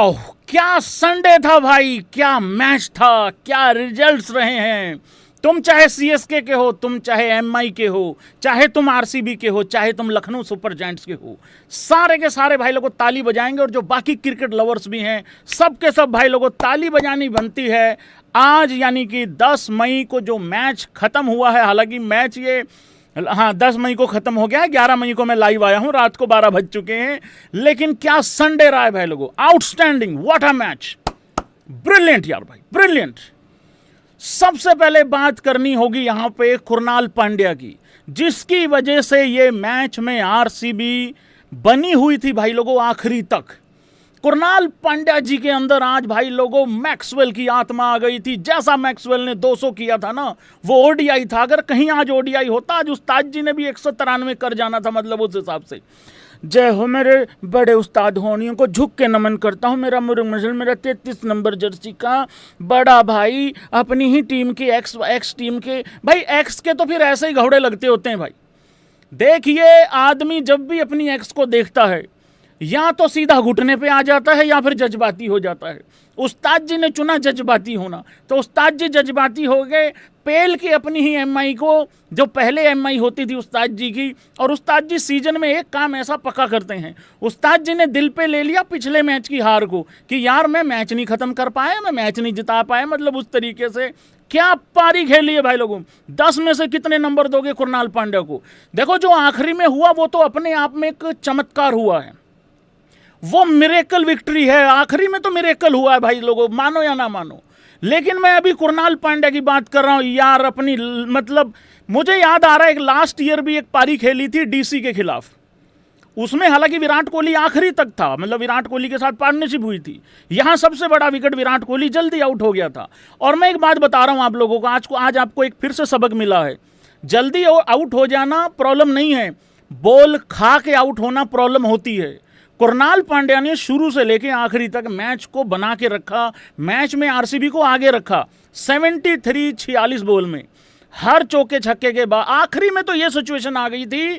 वाह, क्या संडे था भाई, क्या मैच था, क्या रिजल्ट्स रहे हैं। तुम चाहे सीएसके के हो, तुम चाहे एमआई के हो, चाहे तुम आरसीबी के हो, चाहे तुम लखनऊ सुपर जायंट्स के हो, सारे के सारे भाई लोगों ताली बजाएंगे। और जो बाकी क्रिकेट लवर्स भी हैं, सब के सब भाई लोगों ताली बजानी बनती है। आज यानी कि 10 मई को जो मैच खत्म हुआ है, हालांकि मैच ये 10 मई को खत्म हो गया है, 11 मई को मैं लाइव आया हूं, रात को 12 बज चुके हैं। लेकिन क्या संडे रहा है भाई लोगों, outstanding, what a match, brilliant यार भाई, ब्रिलियंट। सबसे पहले बात करनी होगी यहां पे कुणाल पांड्या की, जिसकी वजह से ये मैच में आरसीबी बनी हुई थी भाई लोगों आखिरी तक। कुणाल पांड्या जी के अंदर आज भाई लोगों मैक्सवेल की आत्मा आ गई थी। जैसा मैक्सवेल ने 200 किया था ना, वो ओडीआई था। अगर कहीं आज ओडीआई होता, आज उस्ताद जी ने भी 193 कर जाना था, मतलब उस हिसाब से। जय हो मेरे बड़े उस्ताद होनियों को झुक के नमन करता हूँ। मेरा मुर्ग मसल, मेरा 33 नंबर जर्सी का बड़ा भाई, अपनी ही टीम के एक्स टीम के भाई, एक्स के तो फिर ऐसे ही घोड़े लगते होते हैं भाई। देखिए, आदमी जब भी अपनी एक्स को देखता है, या तो सीधा घुटने पे आ जाता है या फिर जज्बाती हो जाता है। उस्ताद जी ने चुना जज्बाती होना, तो उस्ताद जी जज्बाती हो गए, पेल की अपनी ही एमआई को, जो पहले एमआई होती थी उस्ताद जी की। और उस्ताद जी सीजन में एक काम ऐसा पक्का करते हैं, उस्ताद जी ने दिल पे ले लिया पिछले मैच की हार को, कि यार मैं मैच नहीं खत्म कर पाया, मैं मैच नहीं जिता पाया, मतलब उस तरीके से। क्या पारी खेली है भाई लोगों। 10 में से कितने नंबर दोगे कुणाल पांड्या को। देखो, जो आखिरी में हुआ वो तो अपने आप में एक चमत्कार हुआ है, वो मिरेकल विक्ट्री है। आखिरी में तो मिरेकल हुआ है भाई लोगों, मानो या ना मानो। लेकिन मैं अभी कुणाल पांड्या की बात कर रहा हूं यार, अपनी मतलब मुझे याद आ रहा है, एक लास्ट ईयर भी एक पारी खेली थी डीसी के खिलाफ। उसमें हालांकि विराट कोहली आखिरी तक था, मतलब विराट कोहली के साथ पार्टनरशिप हुई थी। यहां सबसे बड़ा विकेट विराट कोहली जल्दी आउट हो गया था। और मैं एक बात बता रहा हूं आप लोगों को, आज आपको एक फिर से सबक मिला है। जल्दी आउट हो जाना प्रॉब्लम नहीं है, बॉल खा के आउट होना प्रॉब्लम होती है। कुणाल पांड्या ने शुरू से लेकर आखिरी तक मैच को बना के रखा, मैच में आरसीबी को आगे रखा। 43-46 बॉल में हर चौके छक्के के बाद आखिरी में तो यह सिचुएशन आ गई थी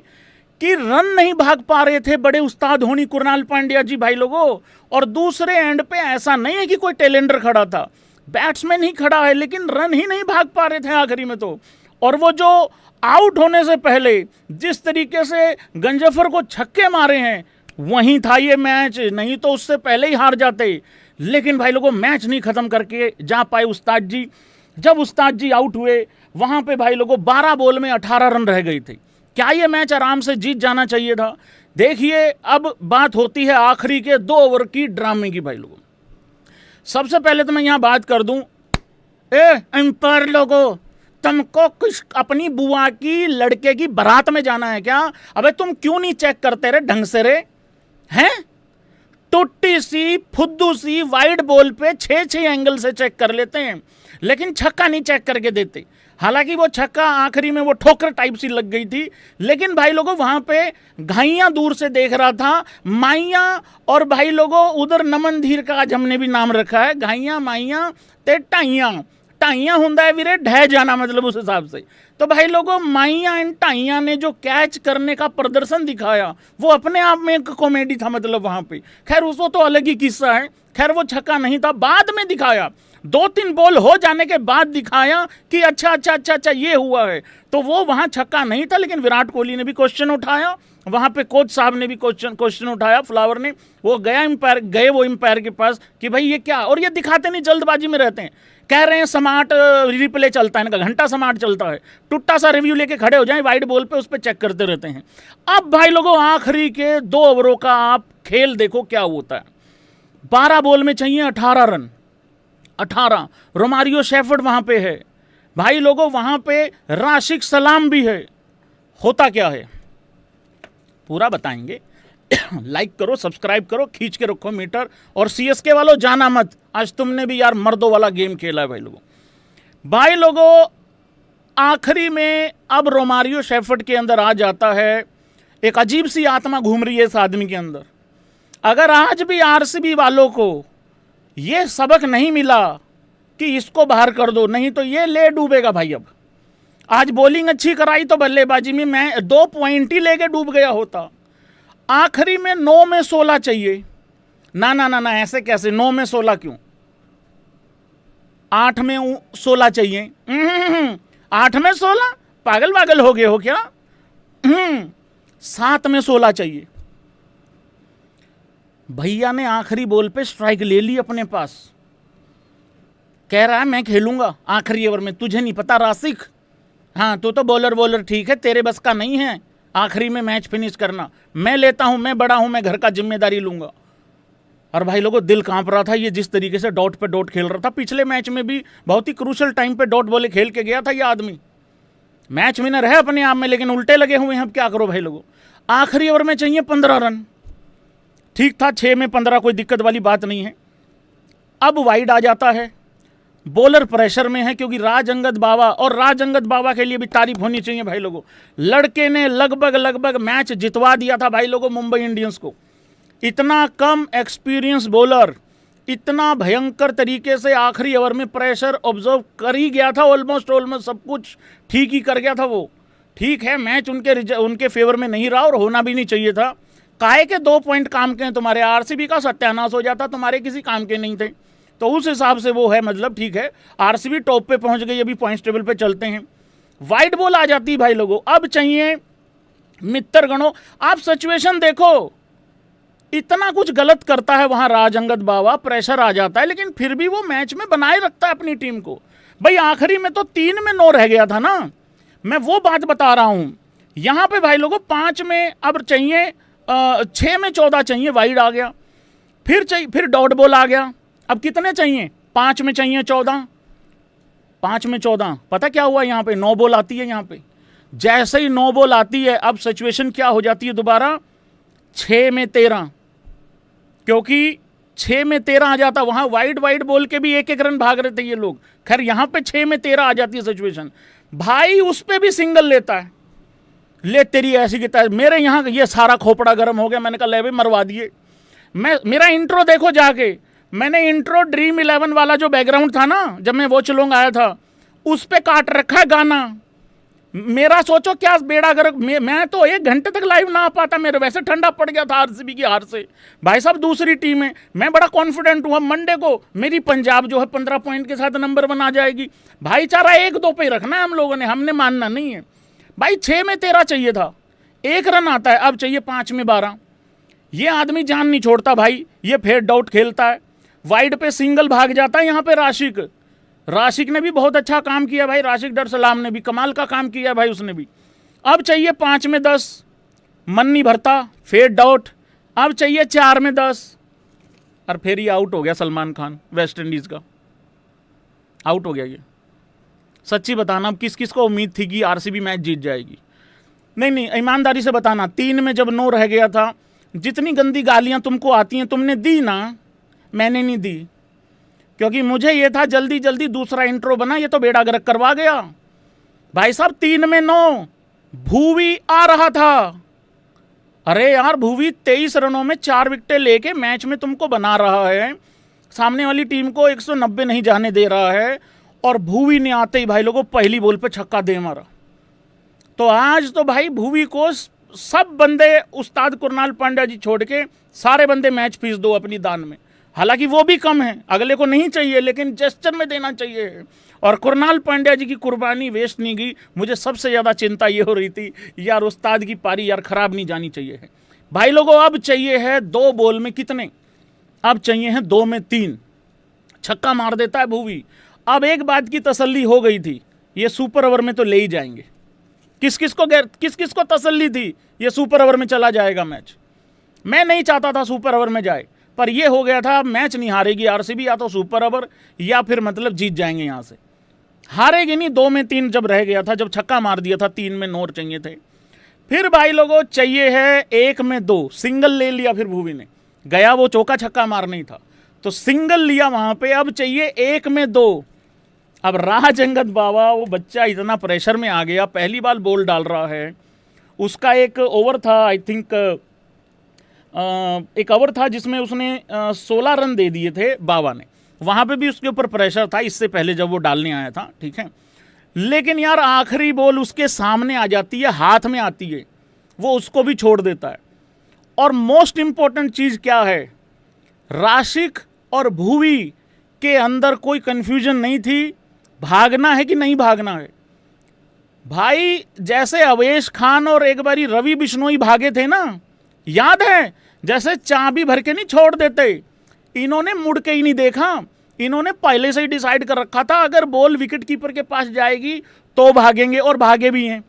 कि रन नहीं भाग पा रहे थे बड़े उस्ताद होनी कुणाल पांड्या जी भाई लोगों। और दूसरे एंड पे ऐसा नहीं है कि कोई टेलेंडर खड़ा था, बैट्समैन ही खड़ा है, लेकिन रन ही नहीं भाग पा रहे थे आखिरी में तो। और वो जो आउट होने से पहले जिस तरीके से गंजफर को छक्के मारे हैं, वहीं था ये मैच, नहीं तो उससे पहले ही हार जाते। लेकिन भाई लोगों, मैच नहीं खत्म करके जा पाए उस्ताद जी। जब उस्ताद जी आउट हुए, वहां पे भाई लोगों 12 बॉल में 18 रन रह गई थी। क्या ये मैच आराम से जीत जाना चाहिए था। देखिए, अब बात होती है आखिरी के 2 ओवर की ड्रामे की भाई लोगों। सबसे पहले तो मैं यहां बात कर दूं, एम्पायर लोगों, तुमको कुछ अपनी बुआ की लड़के की बारात में जाना है क्या? अबे तुम क्यों नहीं चेक करते रे ढंग से रे, हैं? टुट्टी सी फुद्दू सी वाइड बॉल पे 6-6 एंगल से चेक कर लेते हैं, लेकिन छक्का नहीं चेक करके देते। हालांकि वो छक्का आखिरी में वो ठोकर टाइप सी लग गई थी, लेकिन भाई लोगों वहां पे घाइयां दूर से देख रहा था, माइया। और भाई लोगों उधर नमन धीर का आज हमने भी नाम रखा है, घाइयां माइया ते टाइयां। टाइयां हुंदा है वीरे ढह जाना, मतलब उस हिसाब से। तो भाई लोगों, माइया एंड टाइयां ने जो कैच करने का प्रदर्शन दिखाया, वो अपने आप में एक कॉमेडी था, मतलब वहां पे। खैर उसको तो अलग ही किस्सा है। खैर वो छक्का नहीं था, बाद में दिखाया, 2-3 बॉल हो जाने के बाद दिखाया कि अच्छा ये हुआ है। तो वो वहां छक्का नहीं था, लेकिन विराट कोहली ने भी क्वेश्चन उठाया, वहां पे कोच साहब ने भी क्वेश्चन उठाया, फ्लावर ने। वो गया एम्पायर के पास कि भाई ये क्या, और ये दिखाते नहीं, जल्दबाजी में रहते हैं। कह रहे हैं स्मार्ट रिप्ले चलता है, इनका घंटा स्मार्ट चलता है, टुट्टा सा रिव्यू लेके खड़े हो जाएं वाइड बॉल पे, उस पर चेक करते रहते हैं। अब भाई लोगों, आखिरी के 2 ओवरों का आप खेल देखो क्या होता है। 12 बॉल में चाहिए 18 रन, 18। रोमारियो शेफर्ड वहां पे है भाई लोगों, वहां पे राशिक सलाम भी है। होता क्या है पूरा बताएंगे। लाइक करो, सब्सक्राइब करो, खींच के रखो मीटर। और सीएसके वालों जाना मत, आज तुमने भी यार मर्दों वाला गेम खेला है भाई लोगों। आखिरी में अब रोमारियो शेफर्ड के अंदर आ जाता है, एक अजीब सी आत्मा घूम रही है इस आदमी के अंदर। अगर आज भी आरसीबी वालों को ये सबक नहीं मिला कि इसको बाहर कर दो, नहीं तो ये ले डूबेगा भाई। अब आज बॉलिंग अच्छी कराई तो बल्लेबाजी में मैं 2 पॉइंट ही लेके डूब गया होता। आखिरी में 9 में 16 चाहिए, ना ना ना ना, ऐसे कैसे, 9 में 16 क्यों, 8 में 16 चाहिए। 8 में 16, पागल पागल हो गए हो क्या? 7 में 16 चाहिए। भैया ने आखिरी बॉल पे स्ट्राइक ले ली अपने पास, कह रहा है मैं खेलूंगा आखिरी ओवर में, तुझे नहीं पता राशिक, हाँ तू तो बॉलर ठीक है, तेरे बस का नहीं है आखिरी में मैच फिनिश करना, मैं लेता हूं, मैं बड़ा हूं, मैं घर का जिम्मेदारी लूंगा। और भाई लोगों दिल कांप रहा था, ये जिस तरीके से डॉट पे डॉट खेल रहा था, पिछले मैच में भी बहुत ही क्रूशल टाइम पे डॉट बॉले खेल के गया था ये आदमी, मैच विनर है अपने आप में, लेकिन उल्टे लगे हुए हैं। अब क्या करो भाई लोगों, आखिरी ओवर में चाहिए 15 रन, ठीक था 6 में 15, कोई दिक्कत वाली बात नहीं है। अब वाइड आ जाता है, बॉलर प्रेशर में है क्योंकि राज अंगद बाबा, और राज अंगद बाबा के लिए भी तारीफ होनी चाहिए भाई लोगों, लड़के ने लगभग मैच जितवा दिया था भाई लोगों मुंबई इंडियंस को। इतना कम एक्सपीरियंस बॉलर इतना भयंकर तरीके से आखिरी ओवर में प्रेशर ऑब्जर्व कर ही गया था, ऑलमोस्ट सब कुछ ठीक ही कर गया था वो। ठीक है मैच उनके फेवर में नहीं रहा और होना भी नहीं चाहिए था, काहे के 2 पॉइंट काम के हैं तुम्हारे, आरसीबी का सत्यानाश हो जाता, तुम्हारे किसी काम के नहीं थे, तो उस हिसाब से वो है, मतलब ठीक है आरसीबी टॉप पे पहुंच गई, अभी पॉइंट्स टेबल पे चलते हैं। वाइड बॉल आ जाती है भाई लोगों, अब चाहिए मित्र गणों, आप सिचुएशन देखो, इतना कुछ गलत करता है वहां राज अंगद बाबा, प्रेशर आ जाता है, लेकिन फिर भी वो मैच में बनाए रखता है अपनी टीम को। भाई आखिरी में तो 3 में 9 रह गया था ना, मैं वो बात बता रहा हूं। यहां पे भाई लोगों 5 में अब चाहिए 6 में 14 चाहिए, वाइड आ गया, फिर डॉट बॉल आ गया, अब कितने चाहिए, 5 में चाहिए 14, 5 में 14, पता क्या हुआ यहाँ पे, 9 बॉल आती है यहाँ पे, जैसे ही 9 बॉल आती है अब सिचुएशन क्या हो जाती है दोबारा, 6 में 13, क्योंकि 6 में 13 आ जाता, वहां वाइड बोल के भी 1-1 रन भाग रहे थे ये लोग, खैर यहां पे 6 में 13 आ जाती है सिचुएशन, भाई उस पे भी सिंगल लेता है, ले तेरी ऐसी की तरह, मेरे यहाँ ये सारा खोपड़ा गर्म हो गया, मैंने कहा ले भाई मरवा दिए। मेरा इंट्रो देखो जाके, मैंने इंट्रो ड्रीम 11 वाला जो बैकग्राउंड था ना, जब मैं वो चलोंग आया था, उस पे काट रखा है गाना मेरा, सोचो क्या बेड़ा गर्क, मैं तो 1 घंटे तक लाइव ना आ पाता, मेरे वैसे ठंडा पड़ गया था आरसीबी की हार से। भाई साहब दूसरी टीम है, मैं बड़ा कॉन्फिडेंट हूँ, मंडे को मेरी पंजाब जो है 15 पॉइंट के साथ नंबर 1 आ जाएगी, भाईचारा 1-2 पे रखना है हम लोगों ने, हमने मानना नहीं है भाई। 6 में 13 चाहिए था, 1 रन आता है, अब चाहिए 5 में 12, ये आदमी जान नहीं छोड़ता भाई, ये फिर डाउट खेलता है, वाइड पे सिंगल भाग जाता है, यहाँ पे राशिक ने भी बहुत अच्छा काम किया भाई, राशिक डर सलाम ने भी कमाल का काम किया भाई उसने भी। अब चाहिए 5 में 10, मन नहीं भरता, फिर डाउट, अब चाहिए 4 में 10, और फिर ये आउट हो गया सलमान खान, वेस्ट इंडीज का आउट हो गया ये। सच्ची बताना अब किस किस को उम्मीद थी कि आरसीबी मैच जीत जाएगी? नहीं ईमानदारी से बताना, 3 में जब 9 रह गया था, जितनी गंदी गालियां तुमको आती हैं तुमने दी ना, मैंने नहीं दी, क्योंकि मुझे ये था जल्दी दूसरा इंट्रो बना, ये तो बेड़ा गर्क करवा गया भाई साहब। 3 में 9 भुवी आ रहा था, अरे यार भुवी 23 रनों में 4 विकेटें लेके मैच में तुमको बना रहा है, सामने वाली टीम को 190 नहीं जाने दे रहा है, और भुवी ने आते ही भाई लोगों पहली बॉल पे छक्का दे मारा। तो आज तो भाई भुवी को सब बंदे, उस्ताद कुरनाल पांड्या जी छोड़ के सारे बंदे मैच फीस दो अपनी दान में, हालांकि वो भी कम है, अगले को नहीं चाहिए लेकिन जेस्चर में देना चाहिए, और कुरनाल पांड्या जी की कुर्बानी वेस्ट नहीं गई। मुझे सबसे ज़्यादा चिंता ये हो रही थी यार उस्ताद की पारी यार ख़राब नहीं जानी चाहिए है भाई लोगों। अब चाहिए है 2 बॉल में कितने, अब चाहिए हैं 2 में 3, छक्का मार देता है भुवी। अब एक बात की तसल्ली हो गई थी, ये सुपर ओवर में तो ले ही जाएंगे, किस किस को तसल्ली थी ये सुपर ओवर में चला जाएगा मैच। मैं नहीं चाहता था सुपर ओवर में जाए, पर ये हो गया था, मैच नहीं हारेगी आरसीबी, या तो सुपर ओवर या फिर मतलब जीत जाएंगे यहाँ से, हारेगी नहीं। 2 में 3 जब रह गया था, जब छक्का मार दिया था, 3 में 9 चाहिए थे। फिर भाई लोगों चाहिए है 1 में 2, सिंगल ले लिया फिर भुवी ने, गया वो चौका छक्का मारना ही था तो सिंगल लिया वहां पे, अब चाहिए 1 में 2। अब राज अंगद बाबा वो बच्चा इतना प्रेशर में आ गया, पहली बार बॉल डाल रहा है, उसका एक ओवर था आई थिंक, एक ओवर था जिसमें उसने 16 रन दे दिए थे बाबा ने, वहाँ पे भी उसके ऊपर प्रेशर था इससे पहले जब वो डालने आया था, ठीक है। लेकिन यार आखिरी बॉल उसके सामने आ जाती है, हाथ में आती है, वो उसको भी छोड़ देता है। और मोस्ट इम्पॉर्टेंट चीज़ क्या है, राशिक और भुवी के अंदर कोई कंफ्यूजन नहीं थी, भागना है कि नहीं भागना है। भाई जैसे अवेश खान और एक बारी रवि बिश्नोई भागे थे ना, याद है, जैसे चाबी भर के नहीं छोड़ देते, इन्होंने मुड़ के ही नहीं देखा। इन्होंने पहले से ही डिसाइड कर रखा था अगर बॉल विकेट कीपर के पास जाएगी तो भागेंगे, और भागे भी हैं।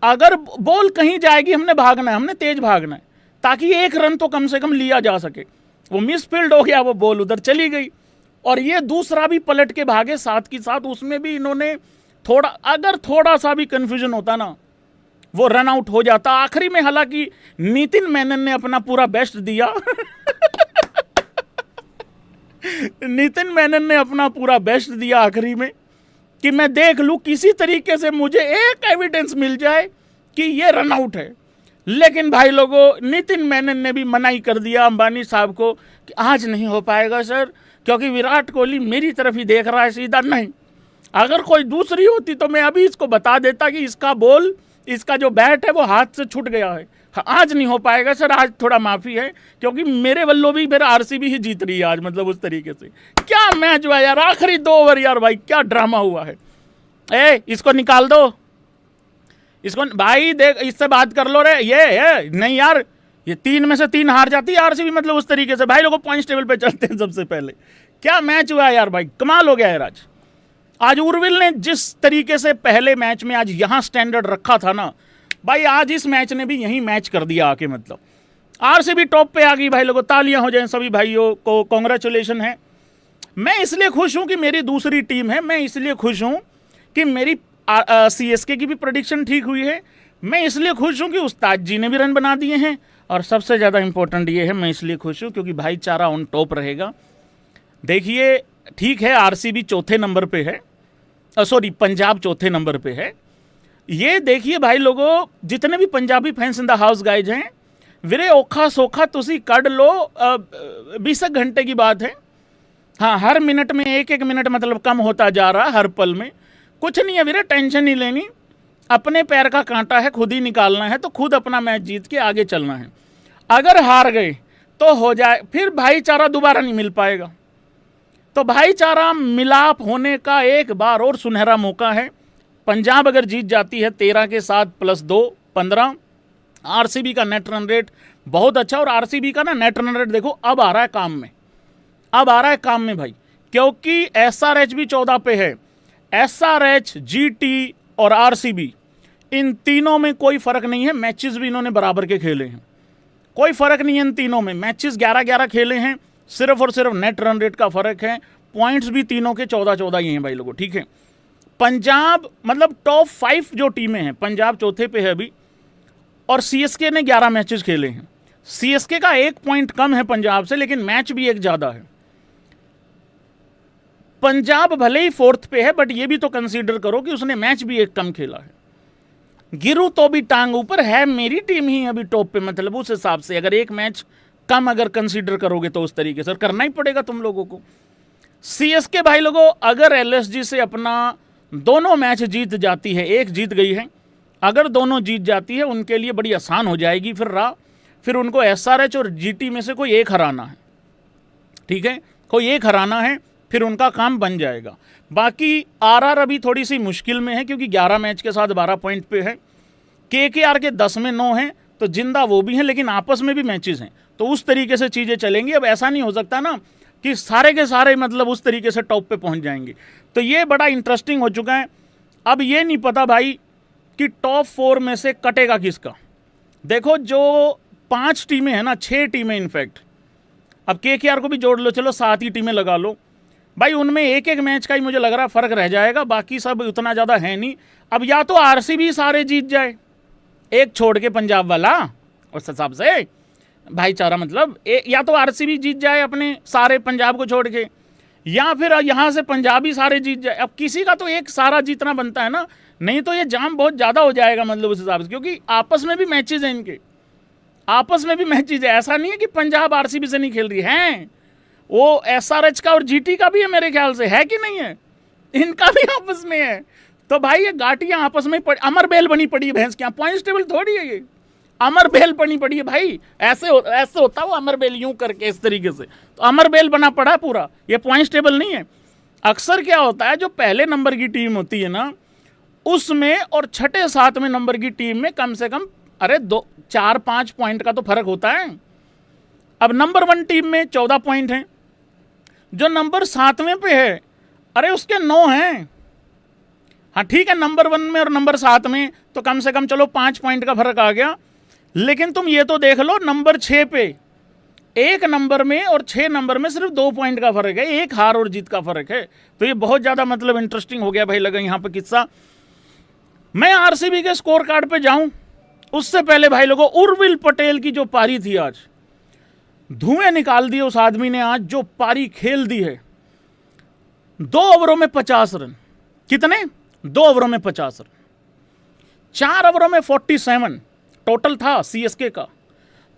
अगर बॉल कहीं जाएगी हमने भागना है, हमने तेज भागना है, ताकि 1 रन तो कम से कम लिया जा सके। वो मिसफील्ड हो गया, वो बॉल उधर चली गई, और ये दूसरा भी पलट के भागे साथ की साथ। उसमें भी इन्होंने अगर थोड़ा सा भी कंफ्यूजन होता ना, वो रन आउट हो जाता। आखिरी में हालांकि नितिन मेनन ने अपना पूरा बेस्ट दिया नितिन मेनन ने अपना पूरा बेस्ट दिया आखिरी में, कि मैं देख लूं किसी तरीके से मुझे एक एविडेंस मिल जाए कि ये रन आउट है। लेकिन भाई लोगों, नितिन मेनन ने भी मनाही कर दिया अंबानी साहब को कि आज नहीं हो पाएगा सर, क्योंकि विराट कोहली मेरी तरफ ही देख रहा है सीधा। नहीं, अगर कोई दूसरी होती तो मैं अभी इसको बता देता कि इसका बॉल, इसका जो बैट है वो हाथ से छूट गया है। आज नहीं हो पाएगा सर, आज थोड़ा माफ़ी है, क्योंकि मेरे वल्लों भी फिर आरसीबी ही जीत रही है आज। मतलब उस तरीके से क्या मैच हुआ यार, आखिरी 2 ओवर यार, भाई क्या ड्रामा हुआ है। इसको निकाल दो, इसको भाई देख, इससे बात कर लो रे। ये नहीं यार, ये 3 में से 3 हार जाती है आरसीबी, मतलब उस तरीके से। भाई लोगों पॉइंट्स टेबल पे चलते हैं सबसे पहले। क्या मैच हुआ यार भाई, कमाल हो गया यार आज उर्विल ने जिस तरीके से पहले मैच में आज यहां स्टैंडर्ड रखा था ना भाई, आज इस मैच ने भी यही मैच कर दिया आके। मतलब आरसीबी टॉप पे आ गई भाई लोगों, तालियां हो जाएं सभी भाइयों को, कांग्रेचुलेशन है। मैं इसलिए खुश हूं कि मेरी दूसरी टीम है, मैं इसलिए खुश हूं कि मेरी सीएसके की भी प्रेडिक्शन ठीक हुई है, मैं इसलिए खुश हूं कि उस्ताद जी ने भी रन बना दिए हैं, और सबसे ज़्यादा इंपॉर्टेंट ये है, मैं इसलिए खुश हूं क्योंकि भाईचारा ऑन टॉप रहेगा। देखिए ठीक है, आरसीबी चौथे नंबर पे है, सॉरी पंजाब चौथे नंबर पे है। ये देखिए भाई लोगों, जितने भी Punjabi fans in the house guys हैं, वीरे औखा सौखा तुसी कड़ लो, 20 घंटे की बात है। हाँ, हर मिनट में 1-1 मिनट मतलब कम होता जा रहा, हर पल में। कुछ नहीं है वीरे, टेंशन नहीं लेनी, अपने पैर का कांटा है, खुद ही निकालना है, तो खुद अपना मैच जीत के आगे चलना है। अगर हार गए तो हो जाए, फिर भाईचारा दोबारा नहीं मिल पाएगा। तो भाईचारा मिलाप होने का एक बार और सुनहरा मौका है। पंजाब अगर जीत जाती है 13 के साथ +2 15, आरसीबी का नेट रन रेट बहुत अच्छा, और आरसीबी का ना नेट रन रेट देखो अब आ रहा है काम में, अब आ रहा है काम में भाई, क्योंकि एसआरएच भी 14 पे है। एसआरएच, जीटी और आरसीबी, इन तीनों में कोई फर्क नहीं है, मैचेस भी इन्होंने बराबर के खेले हैं, कोई फर्क नहीं है इन तीनों में। मैचेस 11-11 खेले हैं, सिर्फ और सिर्फ नेट रन रेट का फर्क है। पॉइंट्स भी तीनों के 14-14 ही हैं भाई लोगों, ठीक है। पंजाब मतलब टॉप 5 जो टीमें हैं, पंजाब चौथे पे है अभी, और सीएसके ने 11 मैचेस खेले हैं। सीएसके का 1 पॉइंट कम है पंजाब से, लेकिन मैच भी एक ज़्यादा है। पंजाब भले ही 4th पे है, बट ये भी तो कंसीडर करो कि उसने मैच भी एक कम खेला है। गिरू तो भी टांग ऊपर है, मेरी टीम ही अभी टॉप पे, मतलब उस हिसाब से अगर एक मैच कम अगर कंसीडर करोगे तो उस तरीके से करना ही पड़ेगा तुम लोगों को। सीएसके भाई लोगों अगर एलएसजी से अपना दोनों मैच जीत जाती है, एक जीत गई है, अगर दोनों जीत जाती है उनके लिए बड़ी आसान हो जाएगी फिर उनको एसआरएच और जीटी में से कोई एक हराना है, ठीक है, कोई एक हराना है, फिर उनका काम बन जाएगा। बाकी आरआर अभी थोड़ी सी मुश्किल में है क्योंकि 11 मैच के साथ 12 पॉइंट पे है। केकेआर के 10 में 9 हैं, तो जिंदा वो भी हैं, लेकिन आपस में भी मैचेस हैं, तो उस तरीके से चीज़ें चलेंगी। अब ऐसा नहीं हो सकता ना कि सारे के सारे मतलब उस तरीके से टॉप पे पहुंच जाएंगे, तो ये बड़ा इंटरेस्टिंग हो चुका है। अब ये नहीं पता भाई कि टॉप 4 में से कटेगा किसका। देखो जो 5 टीमें हैं ना, 6 टीमें इनफैक्ट, अब केकेआर को भी जोड़ लो, चलो 7 ही टीमें लगा लो भाई, उनमें एक एक मैच का ही मुझे लग रहा है फ़र्क रह जाएगा, बाकी सब उतना ज़्यादा है नहीं। अब या तो आरसीबी सारे जीत जाए, एक छोड़ के पंजाब वाला, उस हिसाब से भाईचारा मतलब या तो आरसीबी जीत जाए अपने सारे पंजाब को छोड़ के, या फिर यहाँ से पंजाबी सारे जीत जाए। अब किसी का तो एक सारा जीतना बनता है ना, नहीं तो ये जाम बहुत ज़्यादा हो जाएगा मतलब उस हिसाब से, क्योंकि आपस में भी मैचेज हैं इनके, आपस में भी मैचेज है। ऐसा नहीं है कि पंजाब आरसीबी से नहीं खेल रही है, वो एसआरएच का और जीटी का भी है मेरे ख्याल से, है कि नहीं है, इनका भी आपस में है। तो भाई ये गाटियाँ आपस में अमर बेल बनी पड़ी है भैंस के यहाँ, पॉइंट्स टेबल थोड़ी है ये, अमर बेल बनी पड़ी है भाई, ऐसे होता वो अमर बेल यूं करके इस तरीके से, तो अमर बेल बना पड़ा पूरा, ये पॉइंट्स टेबल नहीं है। अक्सर क्या होता है, जो पहले नंबर की टीम होती है ना, उसमें और छठे सातवें नंबर की टीम में कम से कम 4-5 पॉइंट का तो फर्क होता है। अब नंबर 1 टीम में 14 पॉइंट हैं, जो नंबर 7वें पे है अरे उसके 9 हैं। हाँ ठीक है, नंबर 1 में और नंबर 7 में तो कम से कम चलो 5 पॉइंट का फर्क आ गया, लेकिन तुम ये तो देख लो नंबर 6 पे 1 नंबर में और 6 नंबर में सिर्फ 2 पॉइंट का फर्क है, 1 हार और जीत का फर्क है। तो ये बहुत ज़्यादा मतलब इंटरेस्टिंग हो गया भाई लगा यहाँ पे किस्सा। मैं आरसीबी के स्कोर कार्ड पे जाऊं उससे पहले भाई लोगों, उर्विल पटेल की जो पारी थी आज, धुएं निकाल दिए उस आदमी ने। आज जो पारी खेल दी है, 2 ओवरों में 50 रन। कितने? 2 ओवरों में 50 रन। 4 ओवरों में 47 टोटल था सीएसके का।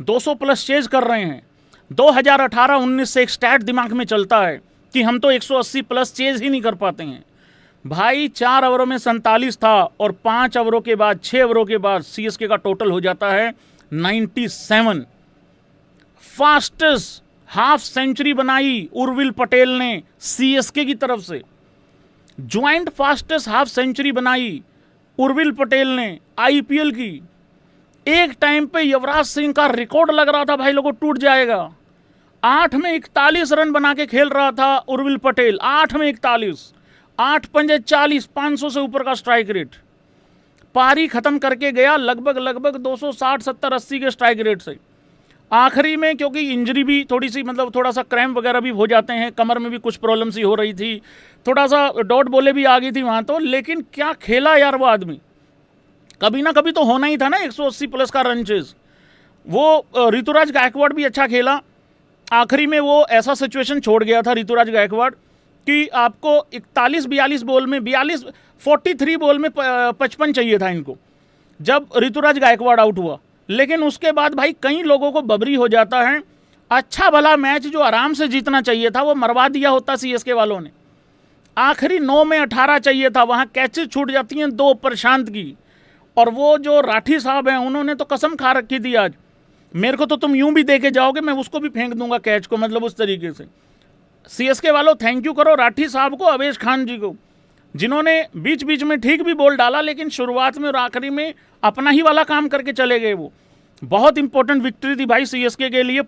200 प्लस चेज कर रहे हैं। 2018-19 से एक स्टैट दिमाग में चलता है कि हम तो 180 प्लस चेज ही नहीं कर पाते हैं भाई। 4 ओवरों में 47 था और 5 ओवरों के बाद 6 ओवरों के बाद सीएसके का टोटल हो जाता है 97। फास्टेस्ट हाफ सेंचुरी बनाई उर्विल पटेल ने सीएसके की तरफ से। ज्वाइंट फास्टेस्ट हाफ सेंचुरी बनाई उर्विल पटेल ने आईपीएल की। एक टाइम पे युवराज सिंह का रिकॉर्ड लग रहा था भाई लोगों टूट जाएगा। 8 में 41 रन बना के खेल रहा था उर्विल पटेल। 8 में 41, 8 पंजे 40, 500 से ऊपर का स्ट्राइक रेट। पारी खत्म करके गया लगभग 260, 70, 80 के स्ट्राइक रेट से। आखिरी में क्योंकि इंजरी भी थोड़ी सी मतलब थोड़ा सा क्रैम्प वगैरह भी हो जाते हैं, कमर में भी कुछ प्रॉब्लम सी हो रही थी, थोड़ा सा डॉट बॉलें भी आ गई थी वहाँ तो, लेकिन क्या खेला यार वो आदमी। कभी ना कभी तो होना ही था ना 180 प्लस का रन चेज। वो ऋतुराज गायकवाड़ भी अच्छा खेला। आखिरी में वो ऐसा सिचुएशन छोड़ गया था ऋतुराज गायकवाड़ कि आपको 41-42 बॉल में 43 बॉल में 55 चाहिए था इनको, जब ऋतुराज गायकवाड़ आउट हुआ। लेकिन उसके बाद भाई कई लोगों को बबरी हो जाता है। अच्छा भला मैच जो आराम से जीतना चाहिए था वो मरवा दिया होता सीएसके वालों ने। आखिरी 9 में 18 चाहिए था, वहाँ कैचेज छूट जाती हैं 2 प्रशांत की। और वो जो राठी साहब हैं उन्होंने तो कसम खा रखी थी आज, मेरे को तो तुम यूं भी देके जाओगे मैं उसको भी फेंक दूंगा कैच को, मतलब उस तरीके से। सीएसके वालों थैंक यू करो राठी साहब को, अवेश खान जी को, जिन्होंने बीच बीच में ठीक भी बॉल डाला लेकिन शुरुआत में और आखिरी में अपना ही वाला काम करके चले गए। वो बहुत इंपॉर्टेंट विक्ट्री थी भाई सीएसके के लिए।